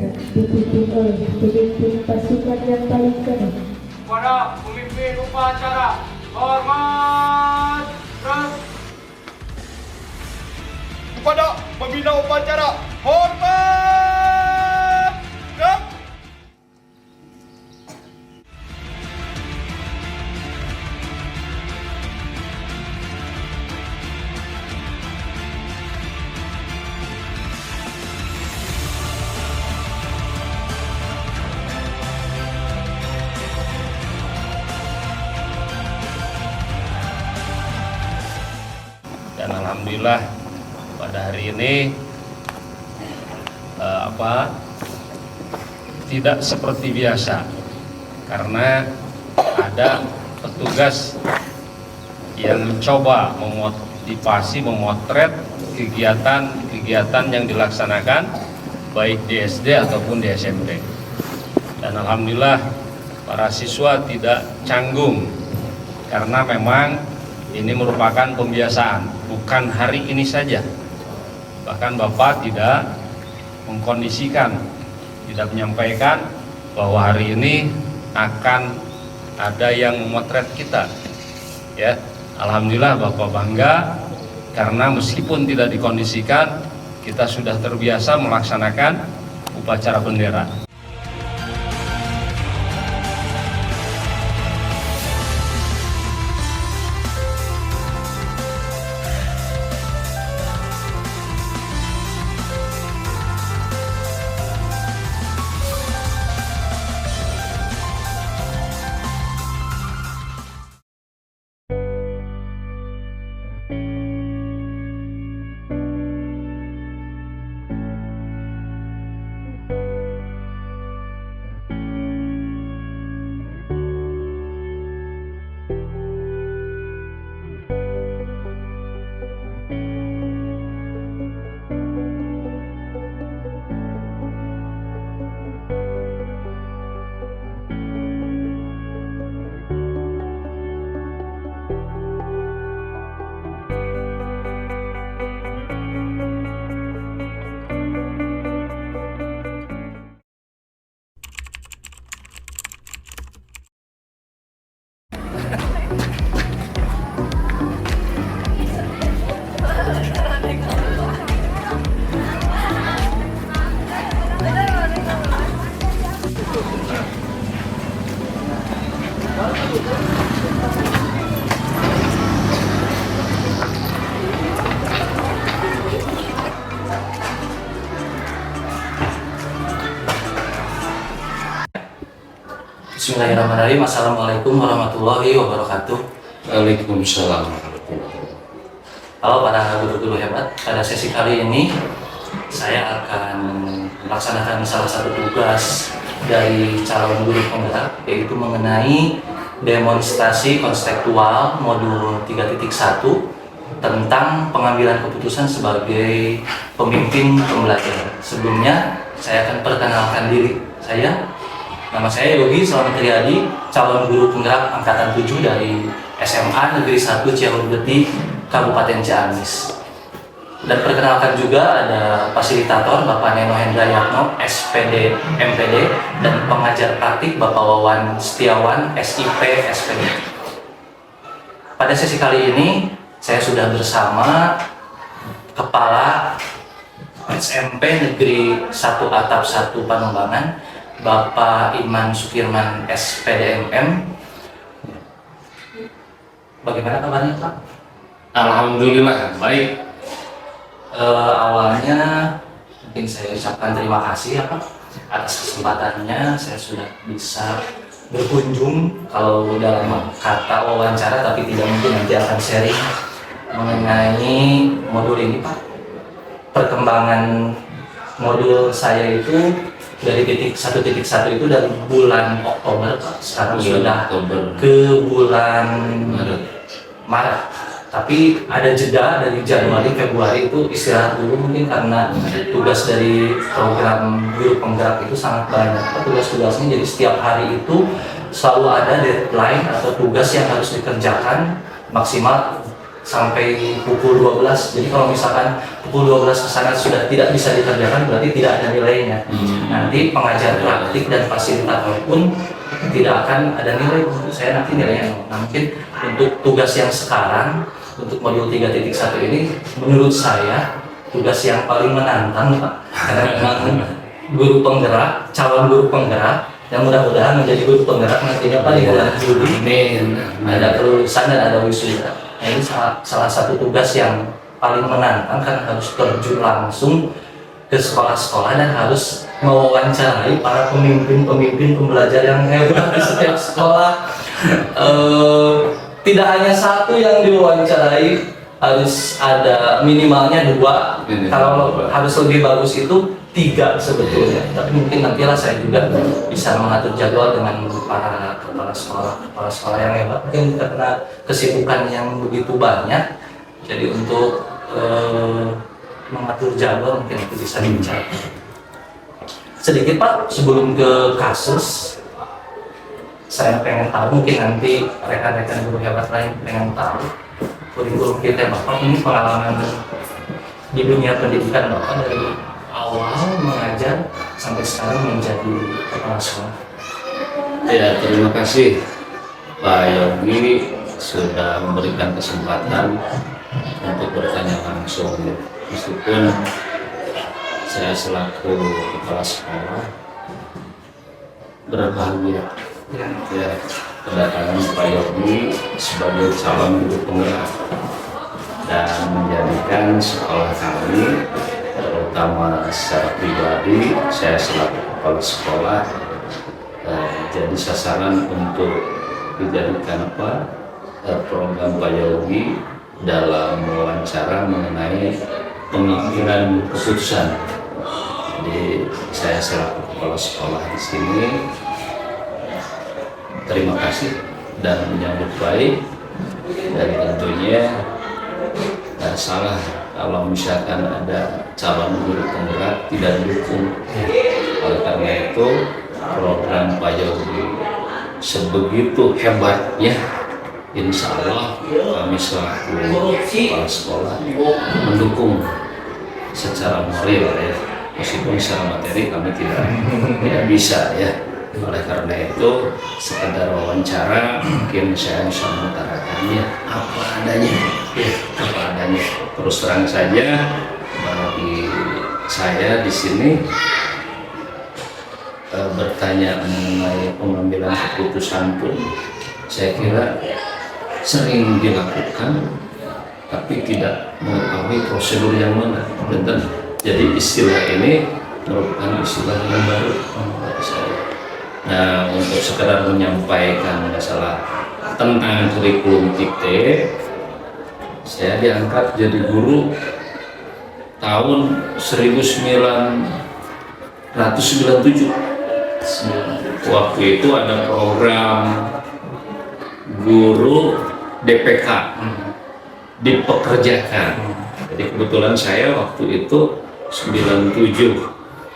dipimpin oleh pemimpin pasukan yang paling kanan. Kepada pemimpin upacara, hormat, terus. Kepada pembina upacara, hormat, terus. Dan alhamdulillah pada hari ini tidak seperti biasa karena ada petugas yang mencoba memotivasi, memotret kegiatan yang dilaksanakan baik di SD ataupun di SMP. Dan alhamdulillah para siswa tidak canggung karena memang ini merupakan pembiasaan, bukan hari ini saja. Bahkan Bapak tidak mengkondisikan, tidak menyampaikan bahwa hari ini akan ada yang memotret kita. Ya, alhamdulillah Bapak bangga karena meskipun tidak dikondisikan, kita sudah terbiasa melaksanakan upacara bendera. Bismillahirrahmanirrahim. Assalamualaikum warahmatullahi wabarakatuh. Waalaikumsalam. Halo para guru-guru hebat. Pada sesi kali ini saya akan melaksanakan salah satu tugas dari calon guru penggerak, yaitu mengenai demonstrasi konseptual modul 3.1 tentang pengambilan keputusan sebagai pemimpin pembelajaran. Sebelumnya saya akan perkenalkan diri saya. Nama saya Yogi Selamat Riyadi, calon guru penggerak angkatan 7 dari SMA Negeri 1 Ciaudeti, Kabupaten Ciamis. Dan perkenalkan juga ada fasilitator Bapak Neno Hendra Yatno, SPD, MPD, dan pengajar praktik Bapak Wawan Setiawan, SIP, SPD. Pada sesi kali ini saya sudah bersama Kepala SMP Negeri 1 Atap 1 Panumbangan, Bapak Iman Sukirman SPDMM. Bagaimana kabarnya Pak? Alhamdulillah baik. Awalnya mungkin saya ucapkan terima kasih ya Pak atas kesempatannya. Saya sudah bisa berkunjung kalau dalam kata wawancara, tapi tidak mungkin nanti akan sharing mengenai modul ini Pak. Perkembangan modul saya itu dari titik 1.1 itu dari bulan Oktober, sekarang sudah ke bulan Maret. Tapi ada jeda dari Januari, Februari itu istirahat dulu mungkin karena tugas dari program guru penggerak itu sangat banyak. Tugas-tugasnya jadi setiap hari itu selalu ada deadline atau tugas yang harus dikerjakan maksimal sampai pukul 12. Jadi kalau misalkan pukul 12 ke sana sudah tidak bisa dikerjakan, berarti tidak ada nilainya. Nanti pengajar praktik dan fasilitator pun tidak akan ada nilai untuk saya, nanti nilainya 0. Nah, mungkin untuk tugas yang sekarang untuk modul 3.1 ini menurut saya tugas yang paling menantang, Pak, karena memang guru penggerak, calon guru penggerak yang mudah-mudahan menjadi guru penggerak nantinya Pak di bulan Juli. Ada kelulusan dan ada wisuda. Nah, ini salah satu tugas yang paling menantang karena harus terjun langsung ke sekolah-sekolah dan harus mewawancarai para pemimpin pembelajar yang hebat di setiap sekolah. Tidak hanya satu yang diwawancarai, harus ada minimalnya 2. Kalau harus lebih bagus itu 3 sebetulnya. Tapi mungkin nantilah saya juga bisa mengatur jadwal dengan para kepala sekolah yang hebat. Mungkin karena kesibukan yang begitu banyak, jadi untuk mengatur jadwal mungkin itu bisa dibicara. Sedikit Pak, sebelum ke kasus, saya pengen tahu, mungkin nanti rekan-rekan guru hebat lain pengen tahu kurikulum kita Bapak ini, pengalaman di dunia pendidikan Bapak dari awal mengajar sampai sekarang menjadi kepala sekolah. Ya, terima kasih Pak Yogi sudah memberikan kesempatan untuk bertanya langsung. Meskipun saya selaku kepala sekolah berbahagia ya kedatangan Pak Yogi sebagai calon guru penggerak dan menjadikan sekolah kami, terutama secara pribadi saya selaku kepala sekolah jadi sasaran untuk dijadikan program Pak Yogi dalam wawancara mengenai pengambilan keputusan. Jadi saya selaku kepala sekolah di sini terima kasih dan menyambut baik, dan tentunya salah kalau misalkan ada calon guru penggerak tidak didukung. Oleh karena itu program Pak Yogi sebegitu hebatnya, insya Allah kami selaku kepala sekolah mendukung secara moral ya, meskipun secara materi kami tidak bisa ya. Oleh karena itu sekedar wawancara mungkin saya bisa mengutarakannya apa adanya. Terus terang saja bagi saya di sini bertanya mengenai pengambilan keputusan pun saya kira sering dilakukan, tapi tidak mengetahui prosedur yang mana. Dan jadi istilah ini merupakan istilah yang baru bagi saya. Nah, untuk sekedar menyampaikan masalah tentang kurikulum kita, saya diangkat jadi guru tahun 1997. Waktu itu ada program guru DPK dipekerjakan. Jadi kebetulan saya waktu itu 97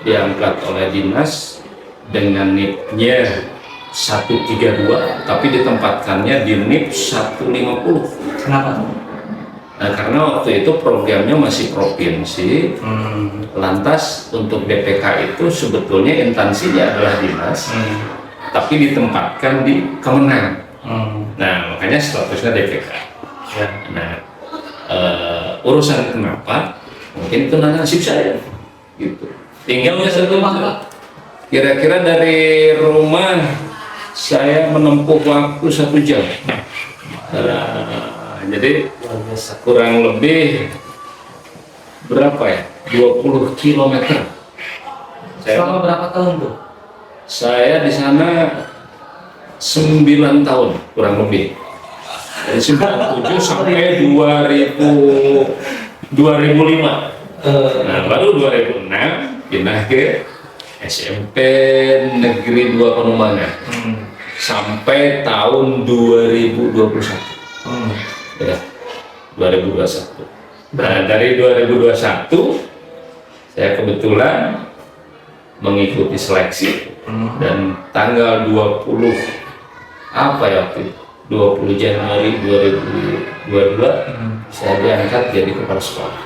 diangkat oleh dinas dengan NIP-nya 132, tapi ditempatkannya di NIP 150. Kenapa? Nah, karena waktu itu programnya masih provinsi. Lantas untuk DPK itu sebetulnya instansinya adalah dinas, tapi ditempatkan di Kemenang. Nah, makanya statusnya DPK. Ya. Nah, urusan kenapa? Mungkin itu nasib saya, gitu. Tinggalnya satu masa. Kira-kira dari rumah saya menempuh waktu 1 jam. Jadi kurang lebih berapa ya? 20 km. Selama berapa tahun tuh? Saya di sana 9 tahun kurang lebih. Dari 97 sampai 2005. Nah, baru 2006 pindah ke SMP Negeri 2 Panombangan sampai tahun 2021. Ya, 2021. Nah, dari 2021 saya kebetulan mengikuti seleksi dan tanggal 20 apa ya waktu itu? 20 Januari 2022 saya diangkat jadi kepala sekolah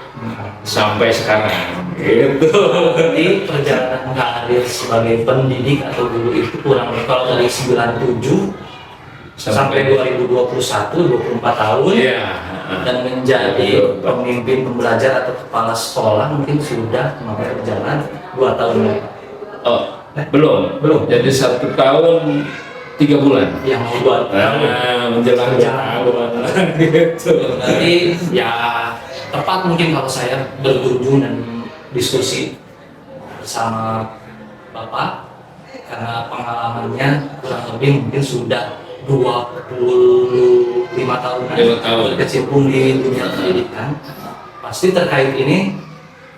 sampai sekarang gitu. Jadi perjalanan karir sebagai pendidik atau guru itu kurang lebih kalau dari 97 sampai 2021 24 tahun. Iya. Dan menjadi Betul. pemimpin pembelajar atau kepala sekolah mungkin sudah berjalan 2 tahun lagi. Oh, belum. Jadi 1 tahun 3 bulan. Yang mau 2 tahun. Menjelang tahun gitu. Berarti ya tepat mungkin kalau saya berkunjung dan diskusi bersama Bapak karena pengalamannya kurang lebih mungkin sudah 25 tahun 5 tahun. berkecimpung di dunia pendidikan. Pasti terkait ini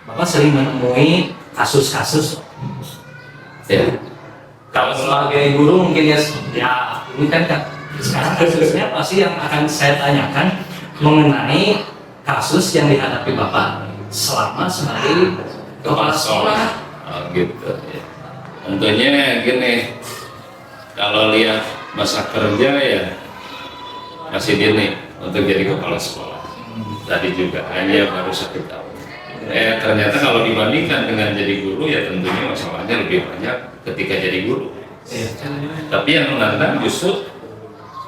Bapak sering menemui kasus-kasus. Ya. Kalau sebagai guru mungkin ya ini kan sekarang kasusnya pasti yang akan saya tanyakan mengenai kasus yang dihadapi Bapak selama sebagai kepala sekolah. Oh, gitu ya. Tentunya gini, kalau lihat masa kerja ya masih dini untuk jadi kepala sekolah. Tadi juga hanya baru 1 tahun. Ternyata kalau dibandingkan dengan jadi guru ya tentunya masalahnya lebih banyak ketika jadi guru. Tapi yang menantang justru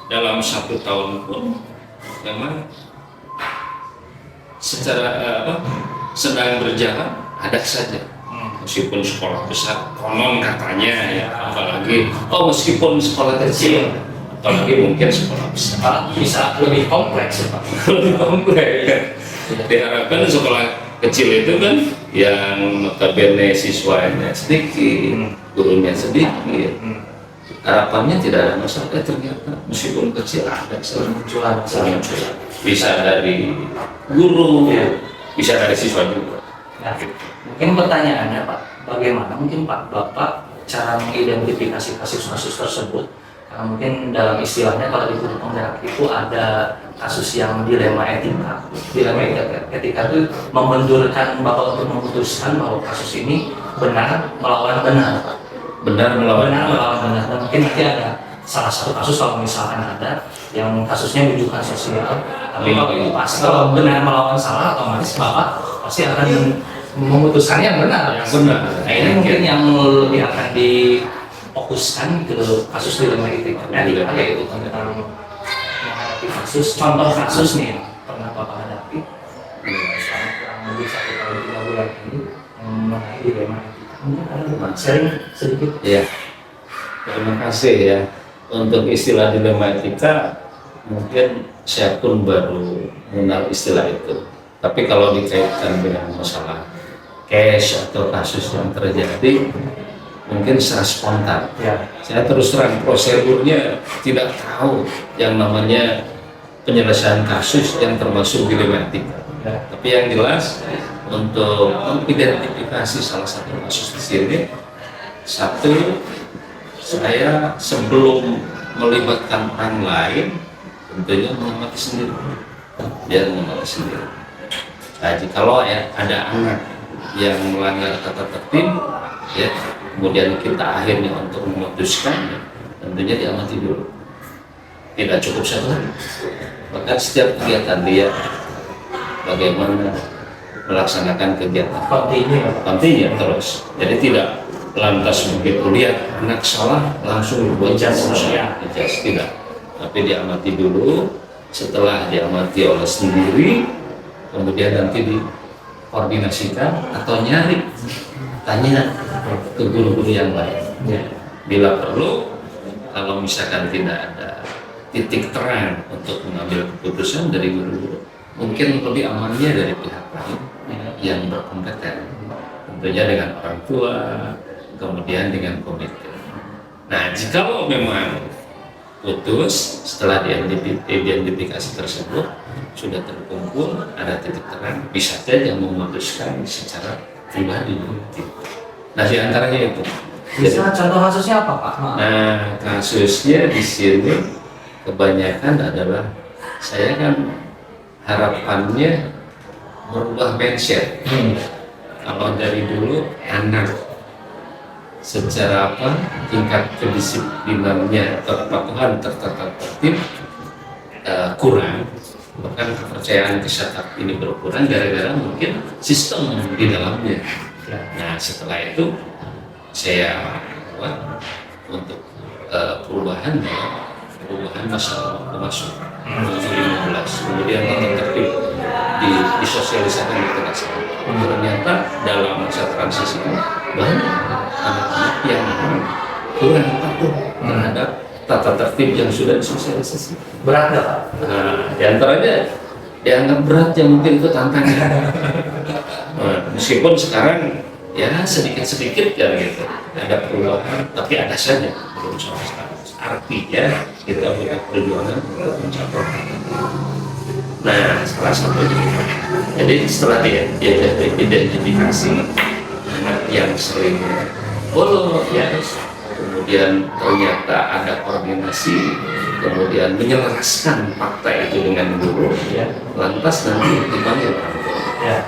dalam 1 tahun pun memang secara sedang berjalan ada saja. Meskipun sekolah besar, konon katanya ya, apalagi meskipun sekolah kecil, apalagi mungkin sekolah besar Bisa lebih kompleks ya Pak. lebih kompleks. Diharapkan sekolah kecil itu kan yang notabene siswanya sedikit, gurunya sedikit. Harapannya tidak ada masalah, ternyata meskipun kecil ada Munculan. bisa dari guru, bisa dari siswa juga. Nah, mungkin pertanyaannya Pak, bagaimana mungkin Pak Bapak cara mengidentifikasi kasus-kasus tersebut? Karena mungkin dalam istilahnya kalau di guru penggerak itu ada kasus yang dilema etika. Dilema etika itu membenturkan Bapak untuk memutuskan bahwa kasus ini benar melawan benar, Pak. Benar melawan Benar melawan benar. Dan mungkin nanti ada salah satu kasus kalau misalkan ada yang kasusnya rujukan sosial, tapi kalau itu pasti kalau benar melawan salah otomatis Bapak pasti akan memutuskan yang benar. Yang benar. Nah ini mungkin yang lebih akan difokuskan ke kasus dilema etika. Yaitu tentang menghadapi kasus, contoh kasus nih yang pernah Bapak hadapi selama kurang lebih 1 tahun 3 bulan ini mengenai dilema etika. Mungkin ada Bapak sharing sedikit. Ya, terima kasih ya. Untuk istilah dilema etika, mungkin saya pun baru mengenal istilah itu. Tapi kalau dikaitkan dengan masalah case atau kasus yang terjadi, mungkin secara spontan. Ya. Saya terus terang prosedurnya tidak tahu yang namanya penyelesaian kasus yang termasuk dilema etika. Ya. Tapi yang jelas untuk mengidentifikasi salah satu kasus di sini, satu, saya sebelum melibatkan orang lain tentunya mengamati sendiri. Dia mengamati sendiri. Nah, kalau ya ada anak yang melanggar tata tertib, ya kemudian kita akhirnya untuk memutuskan, tentunya diamati dulu. Tidak cukup satu, bahkan setiap kegiatan dia bagaimana melaksanakan kegiatan kontinya terus. Jadi tidak lantas begitu lihat anak salah langsung dibuat tidak, tapi diamati dulu. Setelah diamati oleh sendiri, kemudian nanti dikoordinasikan atau nyari tanya ke guru-guru yang lain. Bila perlu, kalau misalkan tidak ada titik terang untuk mengambil keputusan dari guru-guru, mungkin lebih amannya dari pihak lain yang berkompeten, tentunya dengan orang tua, kemudian dengan komite. Nah, jika memang putus setelah diidentifikasi tersebut sudah terkumpul, ada titik terang, bisa saja memutuskan secara pribadi. Nah, di antaranya itu. Bisa contoh kasusnya apa Pak? Nah, kasusnya di sini kebanyakan adalah saya kan harapannya merubah mindset. Kalau dari dulu anak secara tingkat kedisiplinannya atau kepatuhan tertata tertib kurang, bahkan kepercayaan ke startup ini berkurang gara-gara mungkin sistem di dalamnya. Nah setelah itu saya buat untuk perubahan masalah masuk 2015, kemudian tertib disosialisasikan di tengah sekolah. Ternyata dalam masa transisi banyak anak-anak yang kurang patuh terhadap tata tertib yang sudah disosialisasi. Berat nggak Pak? Nah, diantaranya dianggap berat yang mungkin itu tantangan. Nah, meskipun sekarang ya sedikit-sedikit ya gitu ada perubahan, tapi ada saja belum sama sekali. Artinya kita punya perjuangan untuk mencapai. Nah, salah satu jadi setelah dia identifikasi anak yang sering bolos, ya, kemudian ternyata ada koordinasi, kemudian menyelaraskan fakta itu dengan guru, ya, lantas nanti dipanggil orang tua. Ya.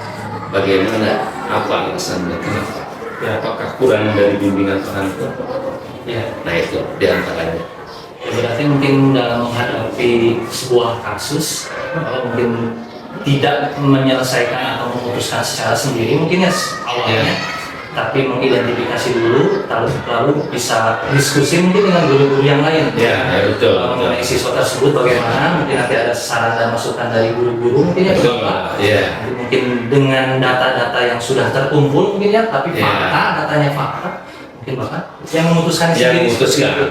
Bagaimana, apa alasannya, kenapa? Ya, apakah kurang dari bimbingan orang tua? Ya. Nah itu diantaranya. Ya, berarti mungkin dalam menghadapi sebuah kasus, mungkin tidak menyelesaikan atau memutuskan secara sendiri mungkin ya awalnya, tapi mengidentifikasi dulu, lalu bisa diskusi mungkin dengan guru-guru yang lain. Ya, betul. Mengenai siswa tersebut bagaimana, mungkin nanti ada saran dan masukan dari guru-guru mungkin ya. Betul. Ya. Mungkin dengan data-data yang sudah terkumpul mungkin ya, tapi datanya fakta. Mungkin bahkan yang memutuskan sendiri.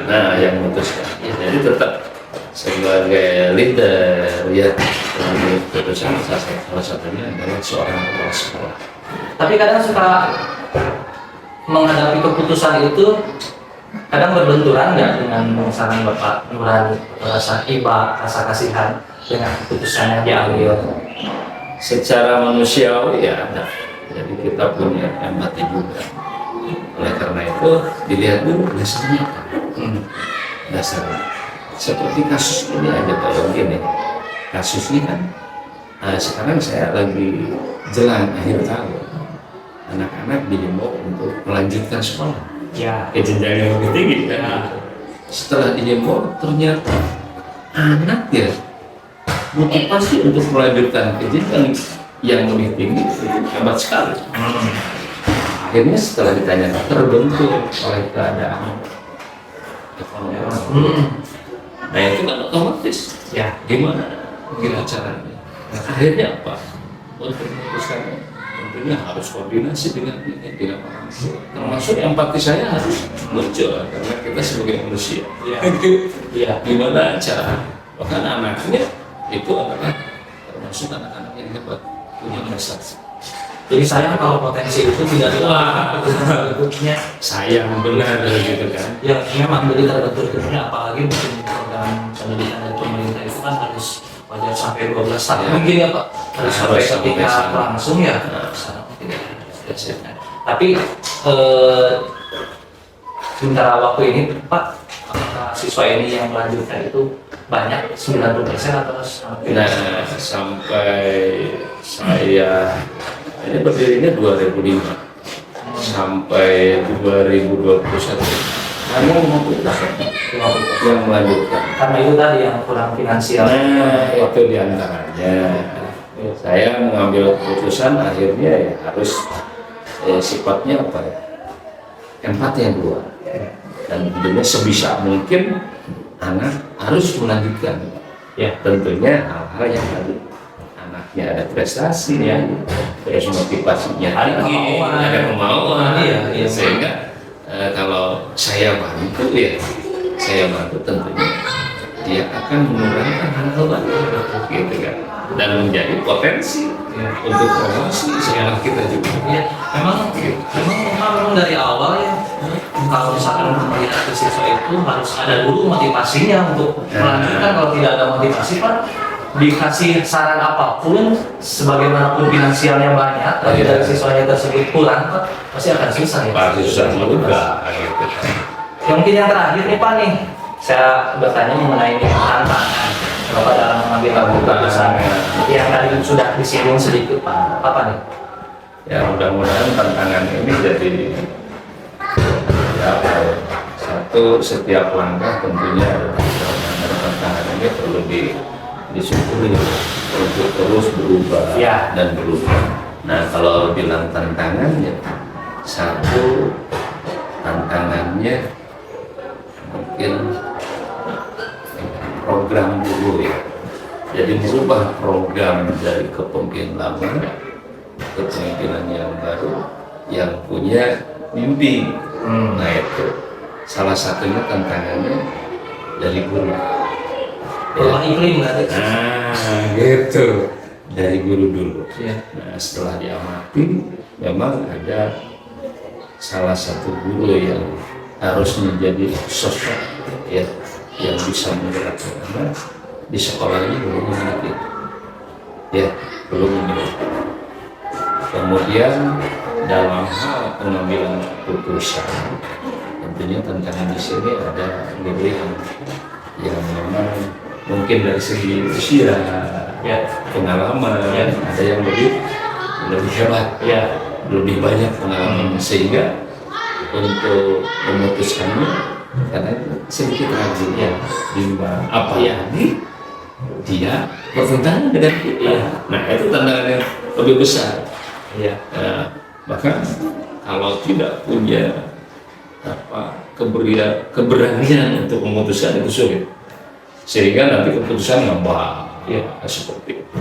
Nah, yang memutuskan. Ya, jadi tetap sebagai leader ya, keputusan salah satunya adalah seorang kepala sekolah. Tapi kadang suka menghadapi keputusan itu kadang berbenturan nggak dengan saran Bapak nurani, rasa iba, rasa kasihan dengan keputusan yang diambil. Secara manusiawi ya ada, jadi kita punya empati juga. Oleh karena itu dilihat dulu dasarnya apa. Dasarnya seperti kasus ini aja Pak Yongin nih. Kasus ini kan sekarang saya lagi jelang akhir tahun, anak-anak dihimbau untuk melanjutkan sekolah Ya. ke jenjang yang lebih tinggi kan. Setelah dihimbau ternyata anak ya motivasi untuk melanjutkan ke jenjang yang lebih tinggi itu hebat sekali. Akhirnya setelah ditanya terbentuk oleh keadaan ekonomi. Nah itu kan otomatis ya gimana caranya. Nah, akhirnya apa? Untuk memutuskannya tentunya harus koordinasi dengan orang tua. Termasuk empati saya harus muncul karena kita sebagai manusia. Ya. Gimana cara? Bahkan anaknya itu adalah termasuk anak-anak yang hebat, punya prestasi. Jadi sayang kalau potensi itu tidak berikutnya. Sayang benar gitu kan. Ya memang jadi terbentuknya, apalagi mungkin program pendidikan dari pemerintah itu kan harus wajar sampai 12 tahun mungkin ya Pak, harus sampai ketika langsung ya. Tapi sementara waktu ini Pak, apakah siswa ini yang melanjutkan itu banyak 90% atau sampai? Nah sampai saya ini berdirinya 2005 sampai 2021 hanya 50% yang melanjutkan. Karena itu tadi yang kurang finansial. Nah itu diantaranya. Saya mengambil keputusan akhirnya ya harus sifatnya apa ya, empati yang keluar dan tentunya sebisa mungkin anak harus melanjutkan ya, tentunya hal-hal yang tadi anaknya ada prestasi ya, terus motivasinya tinggi, ada kemauan ya, sehingga kalau saya bantu ya, saya bantu tentunya dia akan menurunkan hal-hal baru gitu kan, dan menjadi potensi untuk promosi sekolah kita juga. Ya, memang dari awal ya, kalau misalkan melihat ke siswa itu harus ada dulu motivasinya untuk melanjutkan. Kalau tidak ada motivasi Pak, dikasih saran apapun, sebagaimanapun finansialnya banyak, tapi dari siswanya tersebut kurang Pak, pasti akan susah ya. Pasti susah juga gitu. Yang mungkin yang terakhir nih Pak nih, saya bertanya mengenai tantangan Bapak dalam mengambil keputusan yang tadi sudah disinggung sedikit Pak, apa nih? Ya mudah-mudahan tantangan ini jadi ya, satu, setiap langkah tentunya ada tantangan ini perlu disyukuri untuk terus berubah Ya. dan berubah. Nah, kalau bilang tantangannya, satu tantangannya mungkin program dulu ya. Jadi merubah program dari kepemimpinan lama ke kepemimpinan yang baru yang punya mimpi. Nah, itu salah satunya tantangannya dari guru. Perubahan iklim berarti. Nah, gitu. Dari guru dulu. Iya. Nah, setelah diamati, memang ada salah satu guru yang harus menjadi sosok ya, yang bisa menggerakkan anak di sekolahnya belum memiliki. Ya, belum memiliki. Kemudian dalam hal pengambilan keputusan, tentunya tantangan di sini ada guru yang memang mungkin dari segi usia, Ya. pengalaman, Ya. ada yang lebih hebat, Ya. lebih banyak pengalaman, sehingga untuk memutuskannya karena sedikit ragu, Ya. bimbang, apa Ya. ini dia bertentangan dengan kita. Ya. Nah, itu tantangan yang lebih besar. Iya. Nah, bahkan kalau tidak punya keberanian untuk memutuskan, itu sulit, sehingga nanti keputusan ngambang ya, seperti itu.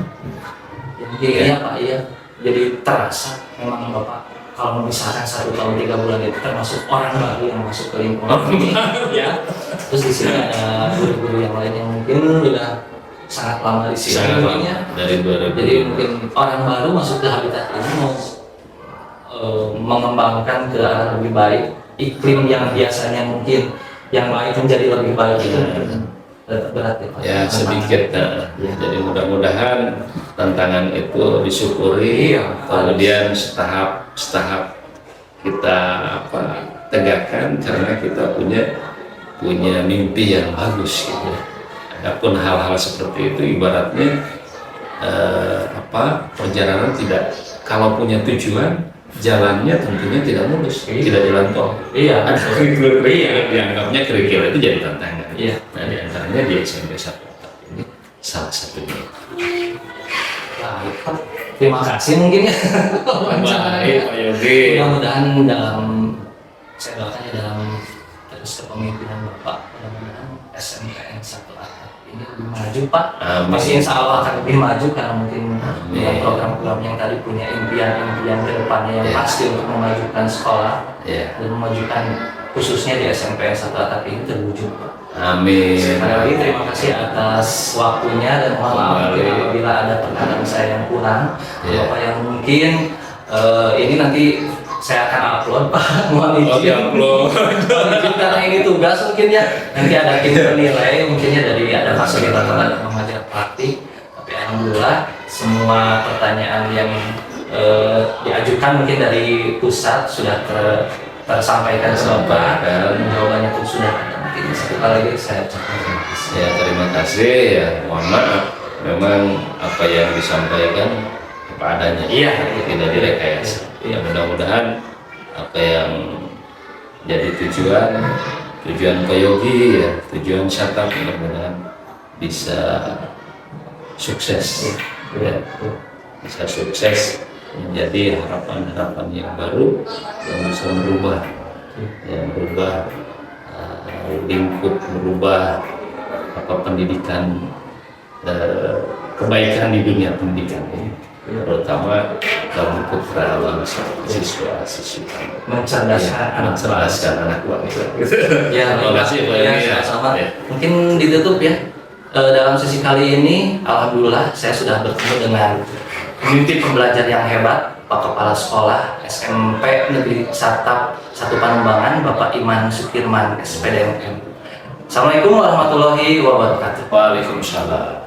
Iya Pak, iya. Jadi terasa memang Bapak kalau misalkan 1 tahun 3 bulan itu termasuk orang baru yang masuk ke lingkungan ini. Ya. Terus di sini ada guru-guru yang lain yang mungkin udah sangat lama di sini. Sangat lama, mungkinnya. dari 2000. Jadi mungkin orang baru masuk ke habitat ini mau mengembangkan ke arah lebih baik, iklim yang biasanya mungkin yang baik menjadi lebih baik itu berat ya Pak. Ya, sedikit. Nah, Ya. jadi mudah-mudahan tantangan itu disyukuri. Iya. Kemudian setahap kita tegakkan, karena kita punya mimpi yang bagus gitu. Adapun hal-hal seperti itu ibaratnya perjalanan tidak, kalau punya tujuan, jalannya tentunya tidak mulus, tidak jalan tol. Iya. Ada kerikil-kerikil, dianggapnya kerikil itu jadi tantangan. Iya. Nah, di antaranya di SMP 1 ini salah satunya. Baik, Pak. Terima kasih mungkin ya. Baik, Pak Yogi. Mudah-mudahan saya doakan ya dalam terus kepemimpinan Bapak, mudah-mudahan SMPN 1 Atap ini lebih maju Pak. Amin. Pasti insya Allah akan lebih maju karena mungkin Amin. dengan program-program yang tadi punya impian-impian ke depannya yang Ya. pasti untuk memajukan sekolah Ya. dan memajukan khususnya di SMPN 1 Atap ini terwujud Pak. Amin. Sekali lagi terima kasih atas waktunya dan mohon maaf mungkin Kembali. apabila ada perkataan saya yang kurang, Ya. Bapak yang mungkin ini nanti saya akan upload Pak, mohon Oh, izin. diupload. Mohon izin karena ini tugas mungkin ya, nanti ada tim penilai mungkinnya dari ada fasilitator ada pengajar praktik, tapi alhamdulillah semua pertanyaan yang diajukan mungkin dari pusat sudah tersampaikan ke Bapak, jawabannya pun sudah ada. Mungkin sekali lagi saya ucapkan terima kasih. Ya, terima kasih. Ya, mohon maaf, memang apa yang disampaikan apa adanya. Iya. Tidak direkayasa. Iya. Ya, mudah-mudahan apa yang jadi tujuan Pak Yogi, ya, tujuan Satap, mudah-mudahan bisa sukses. Ya, bisa sukses menjadi harapan-harapan yang baru yang bisa merubah, lingkup, merubah pendidikan, kebaikan di dunia pendidikan ini, terutama dalam putra bangsa, siswa-siswi, mencerdaskan anak bangsa. Ya, Terima kasih Pak ya, Yogi. sama-sama. Ya. Mungkin ditutup ya. Dalam sesi kali ini, alhamdulillah saya sudah bertemu dengan pemimpin pembelajar yang hebat, Pak Kepala Sekolah SMP Negeri Satap 1 Panumbangan, Bapak Iman Sukirman, SPDMM. Assalamualaikum warahmatullahi wabarakatuh. Waalaikumsalam.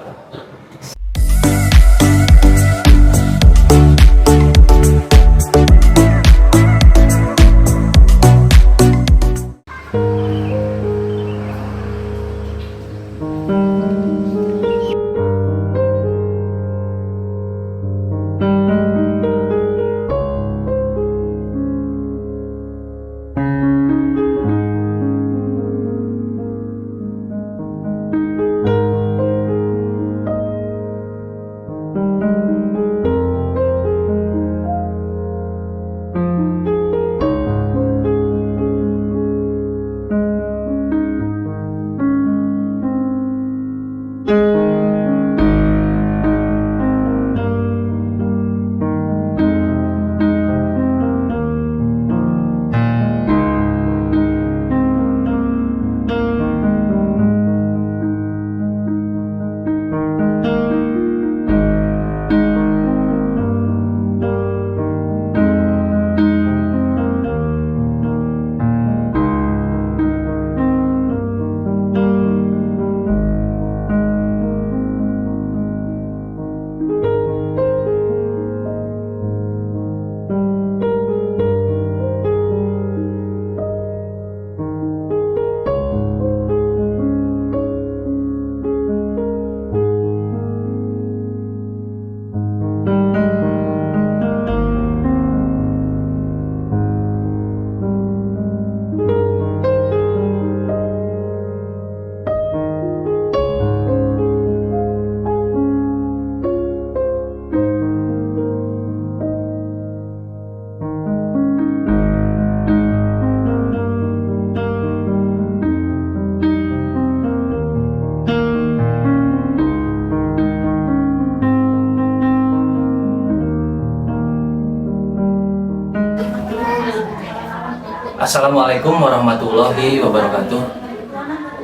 Assalamualaikum warahmatullahi wabarakatuh.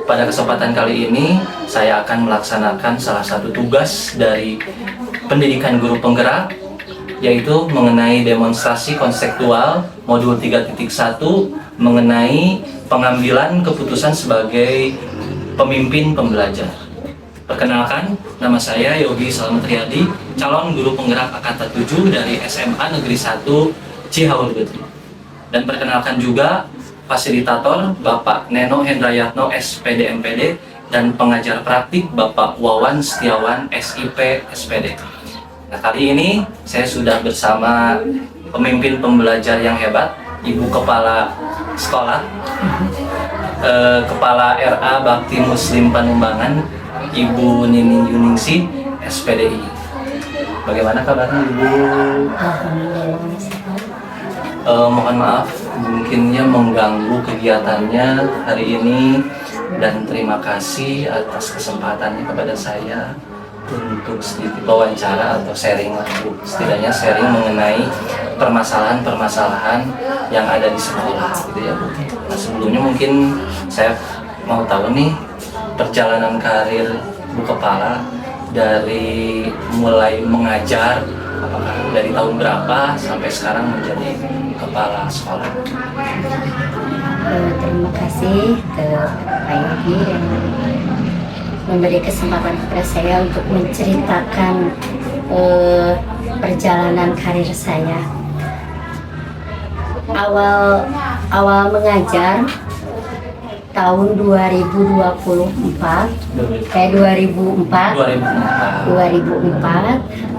Pada kesempatan kali ini saya akan melaksanakan salah satu tugas dari pendidikan guru penggerak, yaitu mengenai demonstrasi konseptual modul 3.1 mengenai pengambilan keputusan sebagai pemimpin pembelajar. Perkenalkan, nama saya Yogi Salamet Riyadi, calon guru penggerak Angkatan 7 dari SMA Negeri 1 Cihaurgut. Dan perkenalkan juga fasilitator Bapak Neno Hendrayatno SPD MPD dan pengajar praktik Bapak Wawan Setiawan SIP SPD. Nah, kali ini saya sudah bersama pemimpin pembelajar yang hebat, Ibu Kepala Sekolah, Kepala RA Bakti Muslim Panumbangan, Ibu Nining Yuningsi SPDI. Bagaimana kabarnya Ibu? Mohon maaf mungkinnya mengganggu kegiatannya hari ini, dan terima kasih atas kesempatannya kepada saya untuk sedikit wawancara atau sharing lah Bu. Setidaknya sharing mengenai permasalahan-permasalahan yang ada di sekolah gitu ya Bu. Nah, sebelumnya mungkin saya mau tahu nih perjalanan karir Bu Kepala dari mulai mengajar, apakah dari tahun berapa sampai sekarang menjadi kepala sekolah. Terima kasih ke Pak Yogi yang memberi kesempatan kepada saya untuk menceritakan perjalanan karir saya. Awal mengajar tahun 2004.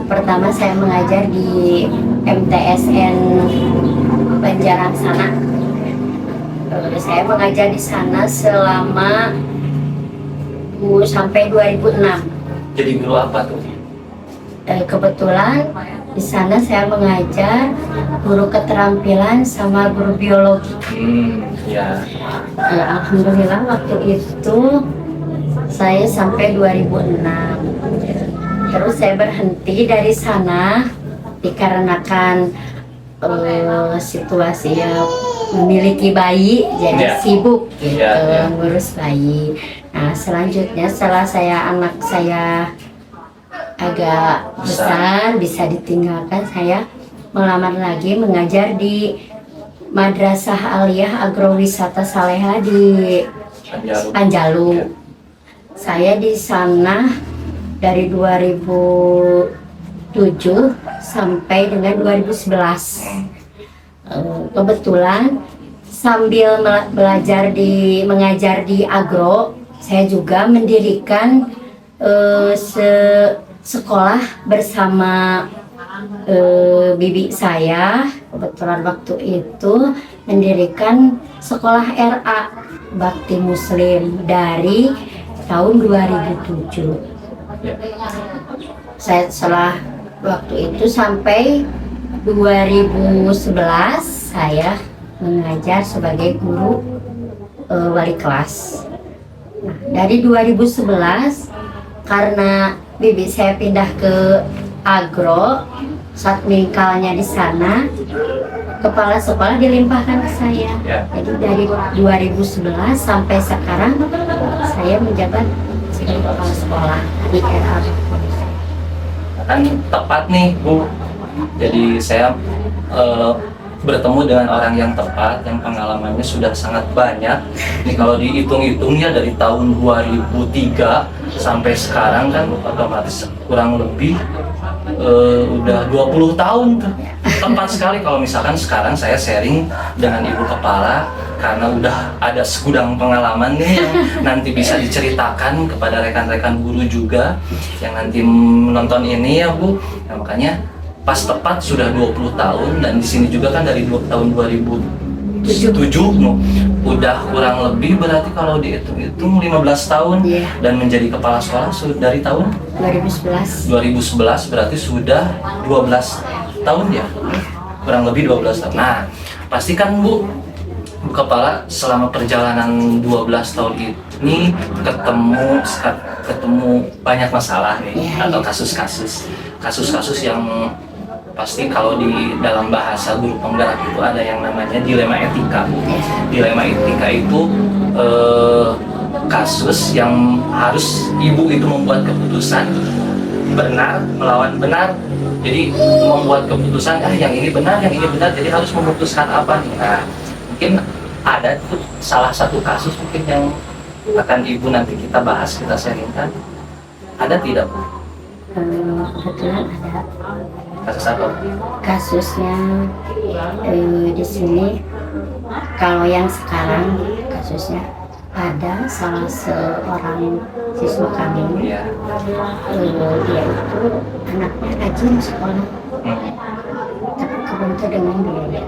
Pertama saya mengajar di MTSN Banjarang sana. Saya mengajar di sana selama sampai 2006. Jadi guru apa tuh? Kebetulan di sana saya mengajar guru keterampilan sama guru biologi. Ya. Alhamdulillah waktu itu saya sampai 2006. Terus saya berhenti dari sana dikarenakan situasi memiliki bayi, jadi sibuk gitu, ngurus bayi. Nah, selanjutnya setelah anak saya agak besar bisa ditinggalkan, saya melamar lagi mengajar di Madrasah Aliyah Agrowisata Saleha di Panjalu. Saya di sana dari 2007 sampai dengan 2011. Kebetulan sambil mengajar di agro, saya juga mendirikan sekolah bersama bibi saya. Kebetulan waktu itu mendirikan sekolah RA Bakti Muslim dari tahun 2007. Saya setelah waktu itu sampai 2011 saya mengajar sebagai guru wali kelas. Nah, dari 2011 karena bibi saya pindah ke agro, saat meninggalnya di sana, kepala sekolah dilimpahkan ke saya. Jadi dari 2011 sampai sekarang saya menjabat sebagai kepala sekolah di RA. Kan tepat nih Bu, jadi saya bertemu dengan orang yang tepat, yang pengalamannya sudah sangat banyak. Ini kalau dihitung-hitungnya dari tahun 2003 sampai sekarang kan otomatis kurang lebih udah 20 tahun tuh. Tepat sekali kalau misalkan sekarang saya sharing dengan Ibu Kepala, karena udah ada segudang pengalaman nih yang nanti bisa diceritakan kepada rekan-rekan guru juga yang nanti menonton ini ya Bu. Nah, makanya pas tepat sudah 20 tahun, dan di sini juga kan dari tahun 2007 udah kurang lebih, berarti kalau dihitung 15 tahun dan menjadi kepala sekolah sudah dari tahun 2011 berarti sudah 12 tahun ya, kurang lebih 12 tahun. Nah, pastikan Bu Kepala selama perjalanan 12 tahun ini ketemu banyak masalah nih, atau kasus-kasus yang pasti kalau di dalam bahasa guru penggerak itu ada yang namanya dilema etika. Dilema etika itu kasus yang harus ibu itu membuat keputusan benar melawan benar. Jadi membuat keputusan yang ini benar, yang ini benar. Jadi harus memutuskan apa nih? Nah, mungkin ada tuh salah satu kasus mungkin yang akan ibu nanti kita bahas, kita sharingkan. Ada tidak, Bu? Kebetulan ada Kasus apa? kasusnya di sini. Kalau yang sekarang kasusnya ada salah seorang siswa kami, Iya. dia itu anaknya rajin sekolah, tapi kebutuhan dengan biaya.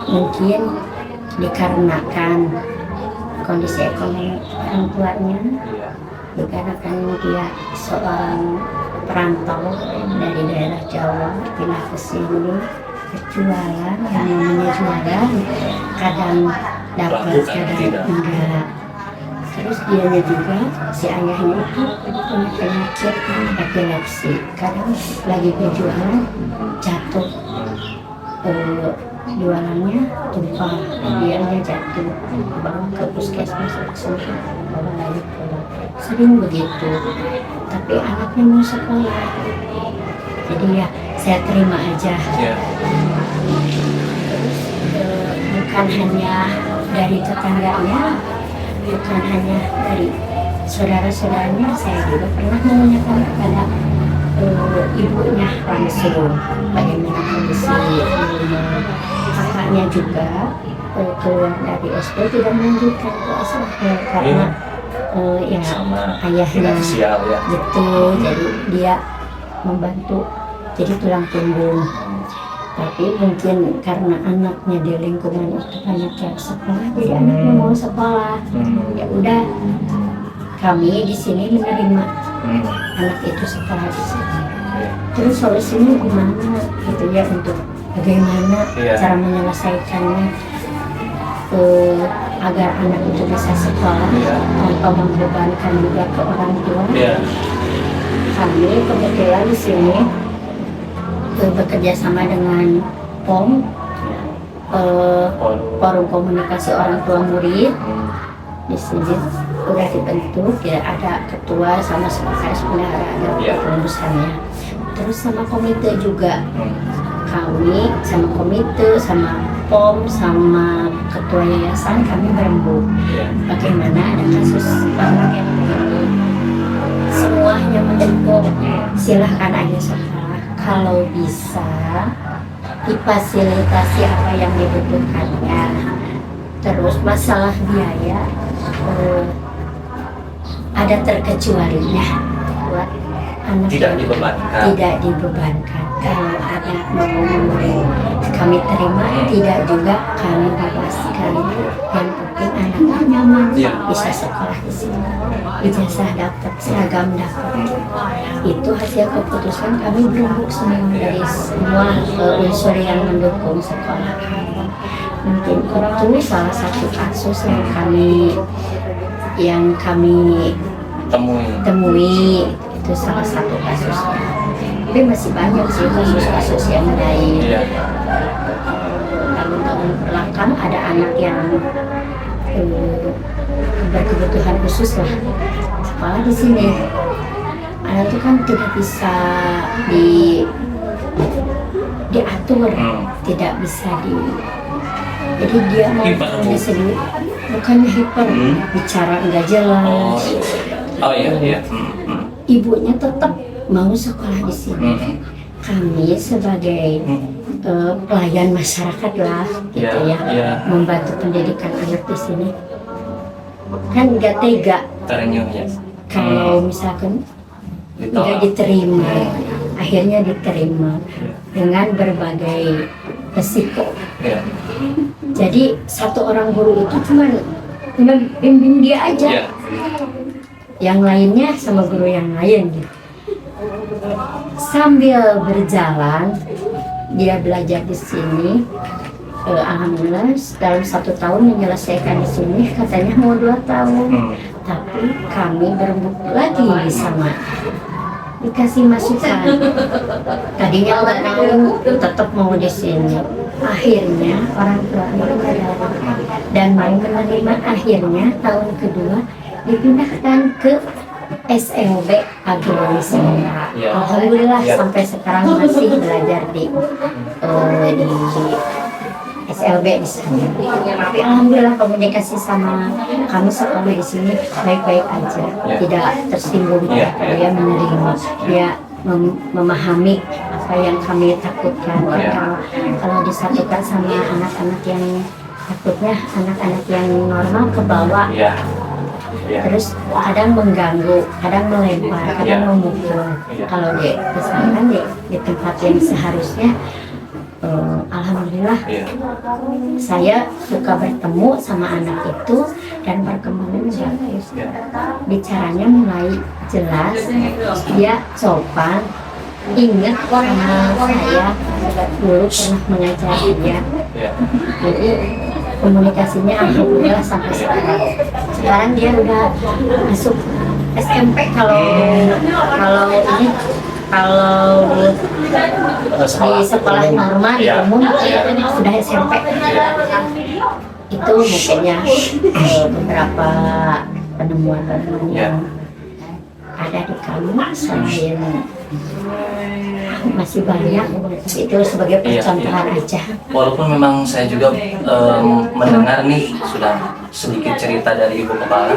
Mungkin dikarenakan kondisi ekonomi orang tuanya, dikarenakan dia seorang perantau dari daerah Jawa pindah ke sini berjualan, yang namanya jualan kadang dapat kadang enggak. Terus dianya juga, si ayahnya itu punya penyakit epilepsi, kadang lagi berjualan jatuh, jualannya tumpah, dianya jatuh, dibawa ke puskesmas langsung bawa lagi pulang. Sering begitu, tapi anaknya mau sekolah, jadi ya saya terima aja. Terus bukan hanya dari tetangganya, bukan hanya dari saudara-saudaranya, saya juga pernah menanyakan kepada ibunya langsung bagaimana kondisi ibunya. Kakaknya juga keluar dari SD tidak melanjutkan ke SMP karena ya ayahnya finansial ya. betul, jadi dia membantu jadi tulang punggung. Tapi mungkin karena anaknya di lingkungan itu banyak yang sekolah, jadi anaknya mau sekolah. Ya udah, kami di sini menerima anak itu sekolah di sini. Terus solusinya gimana gitu ya, untuk bagaimana cara menyelesaikannya agar anak itu bisa sekolah tanpa membebankan juga ke orang tua. Kami kebetulan di sini bekerja sama dengan POM, Forum Komunikasi Orang Tua Murid. Di sini udah dibentuk, ya ada ketua sama sekretaris bendahara, ada pengurusnya. Terus sama komite juga, kami sama komite, sama POM, sama ketua yayasan, kami berembuk. Bagaimana ada kasus anak yang begini, semuanya mendukung, silahkan aja sekolah. Kalau bisa difasilitasi apa yang dibutuhkannya. Terus masalah biaya ada terkecualinya buat anak Tidak yang dibebankan. tidak dibebankan. Kalau ada mau kami terima, tidak juga kami bebaskan. Yang penting anaknya nyaman, bisa sekolah di sini, ijazah dapat, seragam dapat. Itu hasil keputusan kami berembuk semua dari semua unsur yang mendukung sekolah kami. Mungkin itu salah satu kasus yang kami temui, itu salah satu kasusnya. Tapi masih banyak sih kasus-kasus yang lain. Tahun-tahun belakang ada anak yang berkebutuhan khusus lah sekolah di sini. Anak itu kan tidak bisa diatur, tidak bisa jadi dia mau di sini bukannya hiper, bicara enggak jelas. Ibunya tetap mau sekolah di sini. Kami sebagai pelayan masyarakat lah, gitu ya, membantu pendidikan anak di sini. Kan nggak tega kalau misalkan nggak diterima, akhirnya diterima dengan berbagai resiko. Jadi satu orang guru itu cuma membimbing dia aja, yang lainnya sama guru yang lain gitu. Sambil berjalan dia belajar di sini, alhamdulillah dalam 1 tahun menyelesaikan di sini, katanya mau 2 tahun. Tapi kami berembuk lagi sama dikasih masukan. Tadinya nggak mau, tetap mau di sini. Akhirnya orang tuanya menyadari dan mau menerima. Akhirnya tahun kedua dipindahkan ke SLB Agrowisata. Alhamdulillah sampai sekarang masih belajar di SLB di sana. Tapi alhamdulillah komunikasi sama kami sekolah di sini baik-baik aja, tidak tersinggung. Dia menerima, dia memahami apa yang kami takutkan. Kalau disatukan sama anak-anak yang takutnya anak-anak yang normal ke bawah. Terus kadang mengganggu, kadang melempar, kadang memukul. Kalau misalkan di tempat yang seharusnya, alhamdulillah saya suka bertemu sama anak itu dan perkembangannya bagus. Bicaranya mulai jelas, dia sopan, ingat sama saya dulu pernah mengajari dia. Jadi komunikasinya alhamdulillah sampai sekarang. Sekarang dia udah masuk SMP kalau di sekolah normal di umum sudah SMP. Itu mungkinnya beberapa penemuan yang ada di kami selain masih banyak, itu sebagai percontohan aja. Walaupun memang saya juga mendengar nih sudah sedikit cerita dari Ibu Kepala,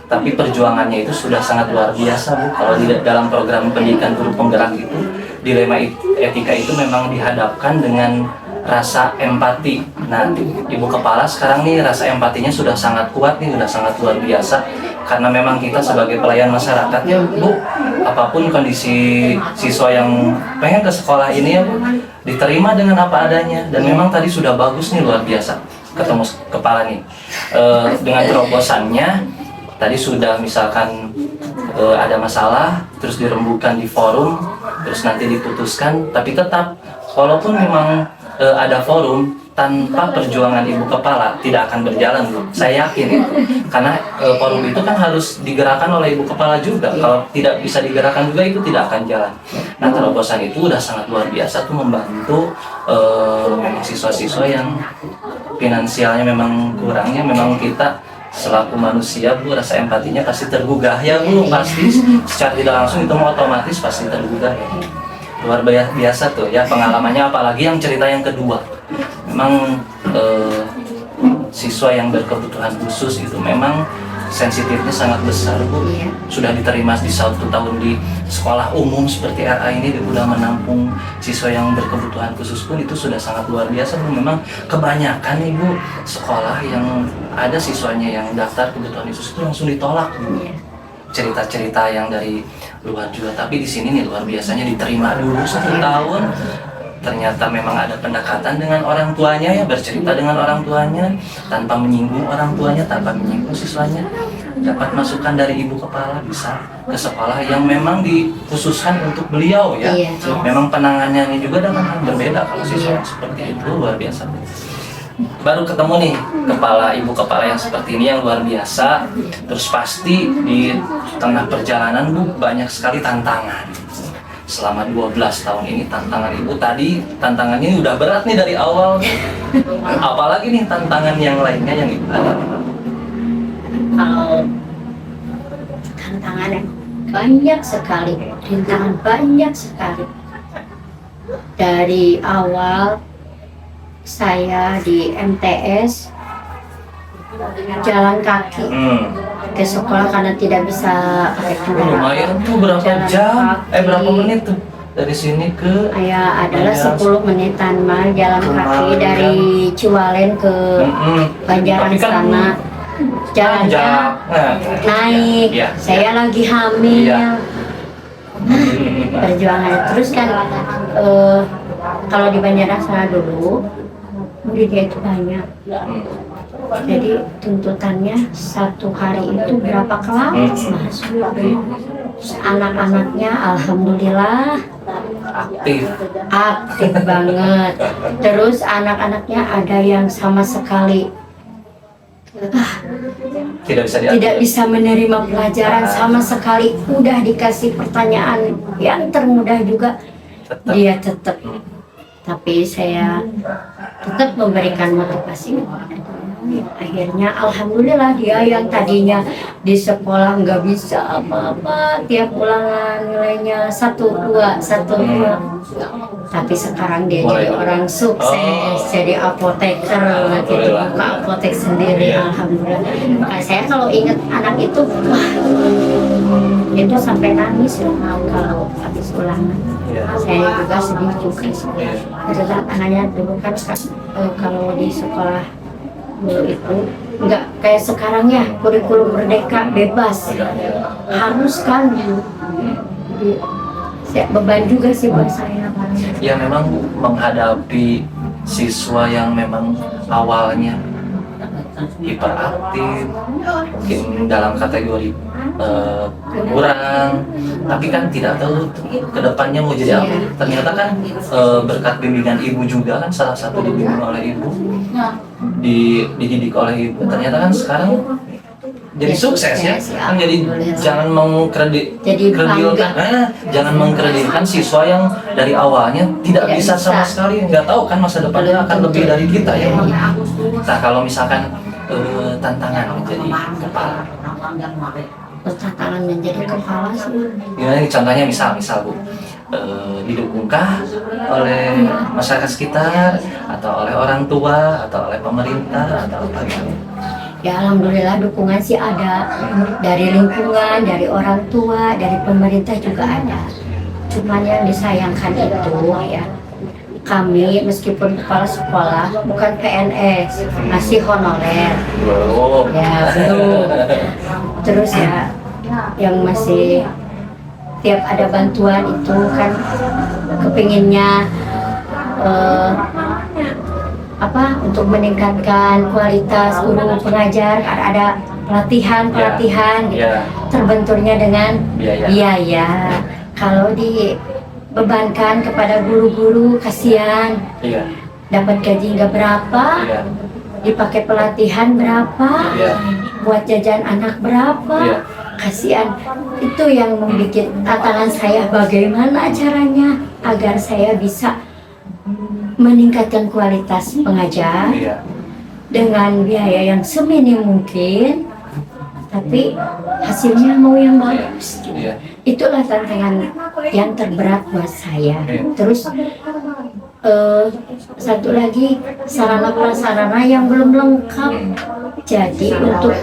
tapi perjuangannya itu sudah sangat luar biasa, Bu. Kalau di dalam program pendidikan guru penggerak itu, dilema etika itu memang dihadapkan dengan rasa empati. Nah, Ibu Kepala sekarang nih rasa empatinya sudah sangat kuat nih, sudah sangat luar biasa. Karena memang kita sebagai pelayan masyarakat ya, Bu, apapun kondisi siswa yang pengen ke sekolah ini ya, Bu, diterima dengan apa adanya. Dan memang tadi sudah bagus nih, luar biasa ketemu kepala nih. Dengan terobosannya tadi sudah misalkan ada masalah, terus dirembukan di forum, terus nanti diputuskan, tapi tetap walaupun memang ada forum, tanpa perjuangan Ibu Kepala tidak akan berjalan, Bu. Saya yakin itu. Karena forum itu kan harus digerakkan oleh Ibu Kepala juga. Kalau tidak bisa digerakkan juga itu tidak akan jalan. Nah, terobosan itu udah sangat luar biasa tuh, membantu memang siswa-siswa yang finansialnya memang kurangnya. Memang kita selaku manusia, Bu, rasa empatinya pasti tergugah ya, Bu. Pasti secara tidak langsung itu otomatis pasti tergugah ya. Luar biasa tuh ya pengalamannya, apalagi yang cerita yang kedua. Memang siswa yang berkebutuhan khusus itu memang sensitifnya sangat besar, Bu. Sudah diterima di 1 tahun di sekolah umum seperti RA ini, sudah menampung siswa yang berkebutuhan khusus pun itu sudah sangat luar biasa, Bu. Memang kebanyakan Ibu sekolah yang ada siswanya yang daftar kebutuhan khusus itu langsung ditolak, Bu. Cerita-cerita yang dari luar juga, tapi di sini nih luar biasanya diterima dulu 1 tahun. Ternyata memang ada pendekatan dengan orang tuanya ya, bercerita dengan orang tuanya tanpa menyinggung orang tuanya, tanpa menyinggung siswanya. Dapat masukan dari Ibu Kepala, bisa ke sekolah yang memang dikhususkan untuk beliau ya. Memang penanganannya juga dengan berbeda kalau siswa seperti itu, luar biasa. Baru ketemu nih Ibu Kepala yang seperti ini yang luar biasa. Terus pasti di tengah perjalanan, Bu, banyak sekali tantangan. Selama 12 tahun ini tantangan Ibu tadi, tantangannya ini udah berat nih dari awal. Apalagi nih tantangan yang lainnya yang Ibu hadapi? Tantangan banyak sekali, rintangan banyak sekali. Dari awal saya di MTS jalan kaki ke sekolah karena tidak bisa pakai kendaraan. Lumayan tuh berapa jam? Berapa menit tuh dari sini ke? Ya adalah 10 menitan mah jalan kaki dari Ciwalen ke Banjaran sana. Jalannya naik. Saya lagi hamil. Perjuangan terus kan kalau di Banjaran sana dulu muridnya itu banyak. Jadi tuntutannya 1 hari itu berapa kelas masuk. Anak-anaknya alhamdulillah aktif banget. Terus anak-anaknya ada yang sama sekali tidak bisa diatur. tidak bisa menerima pelajaran sama sekali. Udah dikasih pertanyaan yang termudah juga, Tetap. dia tetap. Tapi saya tetap memberikan motivasi. Akhirnya alhamdulillah dia yang tadinya di sekolah nggak bisa apa-apa, tiap ulangan nilainya 1-2, 1-2. Tapi sekarang dia jadi orang sukses, jadi apoteker, gitu, buka apotek sendiri, alhamdulillah. Nah, saya kalau ingat anak itu, wah, itu sampai nangis kalau habis ulangan. Saya juga sedih juga sih. Karena anaknya dulu kan kalau di sekolah dulu itu nggak kayak sekarang ya, kurikulum merdeka bebas, harus kan saya beban juga sih buat saya. Ya memang menghadapi siswa yang memang awalnya hiperaktif, mungkin dalam kategori kurang, tapi kan tidak tahu kedepannya mau jadi apa. Ternyata kan berkat bimbingan ibu juga kan, salah satu dibimbing oleh ibu, dididik oleh ibu, ternyata kan sekarang jadi sukses ya. Kan jadi jangan jangan mengkreditkan siswa yang dari awalnya tidak bisa sama sekali, nggak tahu kan masa depannya akan lebih dari kita ya. Nah kalau misalkan tantangan menjadi kepala, tantangan menjadi kepala sih. gimana nih contohnya, misal Bu, didukungkah oleh masyarakat sekitar atau oleh orang tua atau oleh pemerintah atau apa gitu? Ya alhamdulillah dukungan sih ada, dari lingkungan, dari orang tua, dari pemerintah juga ada. Cuman yang disayangkan itu ya, kami meskipun kepala sekolah bukan PNS, masih honorer. Belum. Ya belum. Terus ya yang masih tiap ada bantuan itu kan kepinginnya untuk meningkatkan kualitas guru pengajar, ada pelatihan gitu. Terbenturnya dengan biaya. Kalau dibebankan kepada guru-guru, kasihan. Dapat gaji nggak berapa, dipakai pelatihan berapa, buat jajan anak berapa, kasihan. Itu yang membuat tantangan saya, bagaimana caranya agar saya bisa meningkatkan kualitas pengajar dengan biaya yang seminim mungkin, tapi hasilnya mau yang bagus. Itulah tantangan yang terberat buat saya. Terus satu lagi, sarana prasarana yang belum lengkap. Jadi untuk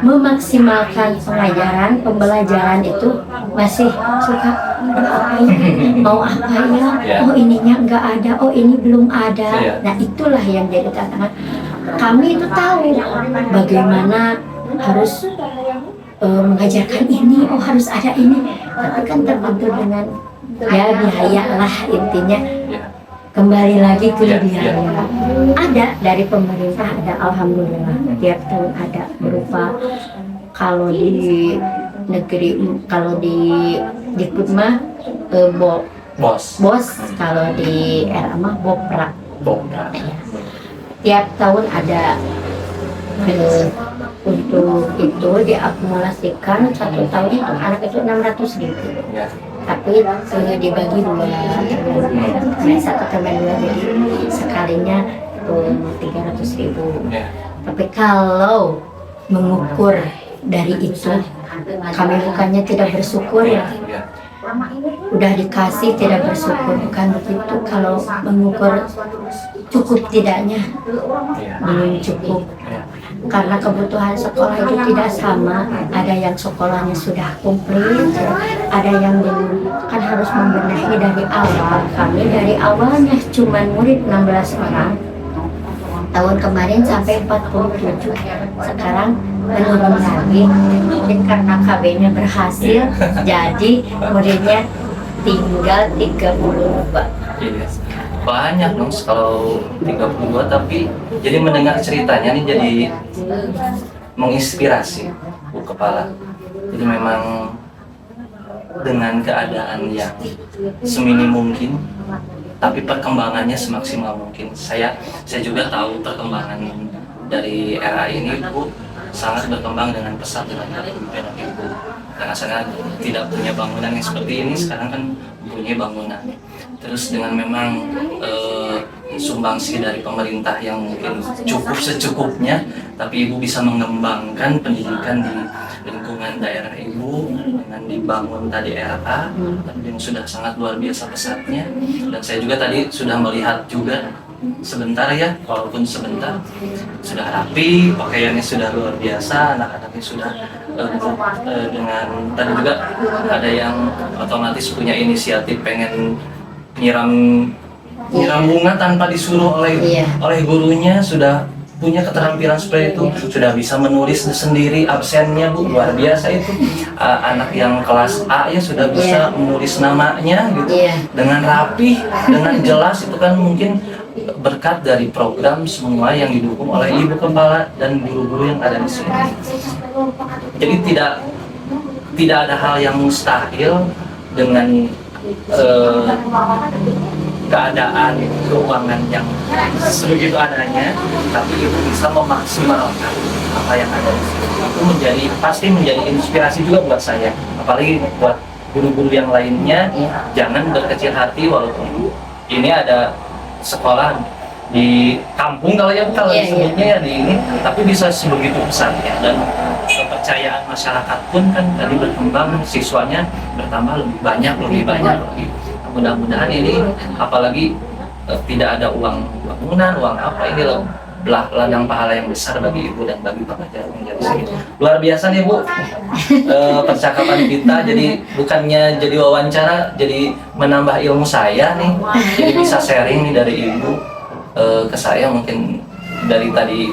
memaksimalkan pengajaran, pembelajaran itu masih suka apa ya, mau apa ya, oh ininya nggak ada, oh ini belum ada. Nah itulah yang jadi tantangan. Kami itu tahu bagaimana harus mengajarkan ini, oh harus ada ini, tapi kan terbentur dengan ya biaya lah intinya. Kembali lagi ke biaya. Ada dari pemerintah, ada alhamdulillah tiap tahun ada, berupa kalau di negeri, kalau di Kutma bos, kalau di RA mah Bopra. Tiap tahun ada untuk itu diakumulasikan, satu tahun untuk anak itu 600.000. Tapi dibagi dua, satu teman dua, jadi sekalinya 300.000. Tapi kalau mengukur dari itu, kami bukannya tidak bersyukur ya. Udah dikasih tidak bersyukur, bukan begitu. Kalau mengukur cukup tidaknya, belum cukup. Karena kebutuhan sekolah itu tidak sama. Ada yang sekolahnya sudah komplit, ada yang belum. Kan harus membenahi dari awal. Kami dari awalnya cuma murid 16 orang. Tahun kemarin sampai 47. Sekarang menurun lagi. Mungkin karena KB-nya berhasil, jadi muridnya tinggal 32. Banyak dong kalau 32, tapi jadi mendengar ceritanya nih jadi menginspirasi Bu Kepala. Jadi memang dengan keadaan yang seminim mungkin, tapi perkembangannya semaksimal mungkin. Saya juga tahu perkembangan dari era ini Bu, sangat berkembang dengan pesat dengan kepemimpinan Ibu. Karena saya tidak punya bangunan yang seperti ini, sekarang kan mempunyai bangunan. Terus dengan memang sumbangsi dari pemerintah yang mungkin cukup secukupnya, tapi Ibu bisa mengembangkan pendidikan di lingkungan daerah Ibu dengan dibangun tadi RA, yang sudah sangat luar biasa pesatnya. Dan saya juga tadi sudah melihat juga sebentar ya, walaupun sebentar, sudah rapi, pakaiannya sudah luar biasa, anak-anaknya sudah dengan tadi juga ada yang otomatis punya inisiatif pengen nyiram bunga tanpa disuruh oleh gurunya, sudah punya keterampilan seperti itu, sudah bisa menulis sendiri absennya, Bu, luar biasa itu. Anak yang kelas A ya sudah bisa menulis namanya gitu dengan rapi, dengan jelas. Itu kan mungkin berkat dari program semua yang didukung oleh Ibu Kepala dan guru-guru yang ada di sini. Jadi tidak ada hal yang mustahil dengan keadaan keuangan yang sebegitu adanya, tapi Ibu bisa memaksimalkan apa yang ada di sini. Itu pasti menjadi inspirasi juga buat saya, apalagi buat guru-guru yang lainnya. Jangan berkecil hati, walaupun ini ada sekolah di kampung kalau disebutnya ya di ini, tapi bisa sebegitu besarnya, dan kepercayaan masyarakat pun kan tadi berkembang, siswanya bertambah lebih banyak lagi. Mudah-mudahan ini, apalagi tidak ada uang bangunan, uang apa, ini ladang pahala yang besar bagi Ibu dan bagi pengajar menjadi segitu. Luar biasa nih Bu, percakapan kita jadi bukannya jadi wawancara, jadi menambah ilmu saya nih, jadi bisa sharing nih dari Ibu ke saya. Mungkin dari tadi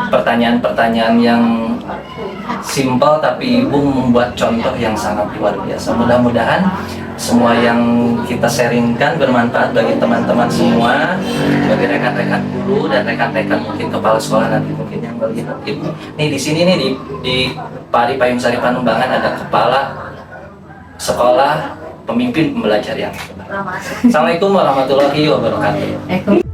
pertanyaan-pertanyaan yang simpel, tapi Ibu membuat contoh yang sangat luar biasa. Mudah-mudahan semua yang kita sharingkan bermanfaat bagi teman-teman semua, bagi rekan-rekan guru dan rekan-rekan mungkin kepala sekolah nanti mungkin yang melihat Ibu. Nih di sini nih di Pari Payung Sari Panumbangan ada kepala sekolah pemimpin pembelajar yang. Assalamualaikum warahmatullahi wabarakatuh.